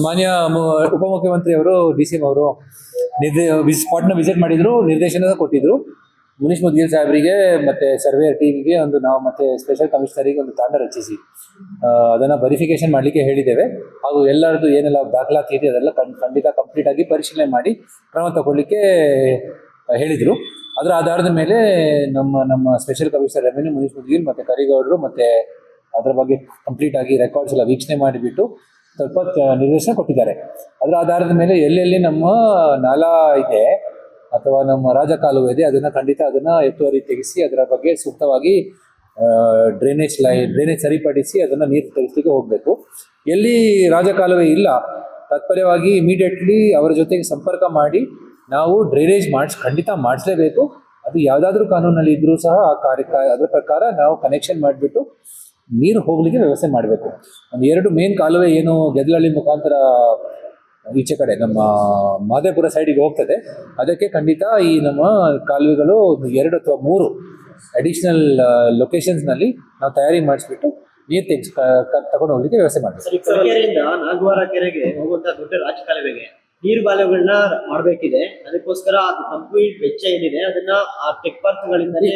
ಮಾನ್ಯ ಉಪಮುಖ್ಯಮಂತ್ರಿ ಅವರು ಡಿ.ಸಿ.ಎಂ ಅವರು ಸ್ಪಾಟ್ನ ವಿಸಿಟ್ ಮಾಡಿದ್ರು, ನಿರ್ದೇಶನ ಕೊಟ್ಟಿದ್ರು. ಮುನೀಶ್ ಮುದ್ಗಿಲ್ ಸಾಹೇಬರಿಗೆ ಮತ್ತೆ ಸರ್ವೇಯರ್ ಟೀಮ್ಗೆ ನಾವು ಮತ್ತೆ ಸ್ಪೆಷಲ್ ಕಮಿಷನರಿಗೆ ಒಂದು ತಂಡ ರಚಿಸಿ ಅದನ್ನ ವೆರಿಫಿಕೇಶನ್ ಮಾಡಲಿಕ್ಕೆ ಹೇಳಿದ್ದೇವೆ. ಹಾಗೂ ಎಲ್ಲರದ್ದು ಏನೆಲ್ಲ ದಾಖಲಾತಿ ಇದೆ ಅದೆಲ್ಲ ಖಂಡಿತ ಕಂಪ್ಲೀಟ್ ಆಗಿ ಪರಿಶೀಲನೆ ಮಾಡಿ ಕ್ರಮ ತಗೊಳ್ಳಿಕ್ಕೆ ಹೇಳಿದ್ರು. ಅದರ ಆಧಾರದ ಮೇಲೆ ನಮ್ಮ special commissioner revenue Munish Moudgil ಮತ್ತೆ ಕರಿಗೌಡರು ಮತ್ತೆ ಅದರ ಬಗ್ಗೆ ಕಂಪ್ಲೀಟ್ ಆಗಿ ರೆಕಾರ್ಡ್ಸ್ ಎಲ್ಲ ವೀಕ್ಷಣೆ ಮಾಡಿಬಿಟ್ಟು ಸ್ವಲ್ಪ ನಿರ್ದೇಶನ ಕೊಟ್ಟಿದ್ದಾರೆ. ಅದರ ಆಧಾರದ ಮೇಲೆ ಎಲ್ಲೆಲ್ಲಿ ನಮ್ಮ ನಾಲಾ ಇದೆ ಅಥವಾ ನಮ್ಮ ರಾಜಕಾಲುವೆ ಇದೆ ಅದನ್ನ ಎತ್ತುವರಿ ತೆಗೆಸಿ ಅದರ ಬಗ್ಗೆ ಸೂಕ್ತವಾಗಿ ಡ್ರೈನೇಜ್ ಸರಿಪಡಿಸಿ ಅದನ್ನ ನೀರು ತೆಗೆಸಲಿಕ್ಕೆ ಹೋಗಬೇಕು. ಎಲ್ಲಿ ರಾಜಕಾಲುವೆ ಇಲ್ಲ ತತ್ಪರ್ಯವಾಗಿ ಇಮಿಡಿಯೇಟ್ಲಿ ಅವರ ಜೊತೆಗೆ ಸಂಪರ್ಕ ಮಾಡಿ ನಾವು ಡ್ರೈನೇಜ್ ಖಂಡಿತ ಮಾಡಿಸಲೇಬೇಕು. ಅದು ಯಾವುದಾದ್ರೂ ಕಾನೂನಲ್ಲಿ ಇದ್ರೂ ಸಹ ಅದರ ಪ್ರಕಾರ ನಾವು ಕನೆಕ್ಷನ್ ಮಾಡಿಬಿಟ್ಟು ನೀರು ಹೋಗ್ಲಿಕ್ಕೆ ವ್ಯವಸ್ಥೆ ಮಾಡಬೇಕು. ಒಂದು 2 ಮೇನ್ ಕಾಲುವೆ ಏನು ಗೆದ್ಲಹಳ್ಳಿ ಮುಖಾಂತರ ಈಚೆ ಕಡೆ ನಮ್ಮ ಮಾದೇಪುರ ಸೈಡಿಗೆ ಹೋಗ್ತದೆ, ಅದಕ್ಕೆ ಖಂಡಿತ ಈ ನಮ್ಮ ಕಾಲುವೆಗಳು 2 ಅಥವಾ 3 ಅಡಿಷನಲ್ ಲೊಕೇಶನ್ಸ್ನಲ್ಲಿ ನಾವು ತಯಾರಿ ಮಾಡಿಸ್ಬಿಟ್ಟು ನೀರು ತಗೊಂಡು ಹೋಗ್ಲಿಕ್ಕೆ ವ್ಯವಸ್ಥೆ ಮಾಡಬೇಕು. ನಾಗವಾರ ಕೆರೆಗೆ ಹೋಗುವಂತ ದೊಡ್ಡ ರಾಜಕಾಲುವೆಗೆ ನೀರು ಬಾಲೆಗಳನ್ನ ಮಾಡಬೇಕಿದೆ. ಅದಕ್ಕೋಸ್ಕರ ಅದು ಕಂಪ್ಲೀಟ್ ವೆಚ್ಚ ಏನಿದೆ ಅದನ್ನ ಆ ಟೆಕ್ ಪಾರ್ಕ್ಗಳಿಂದಲೇ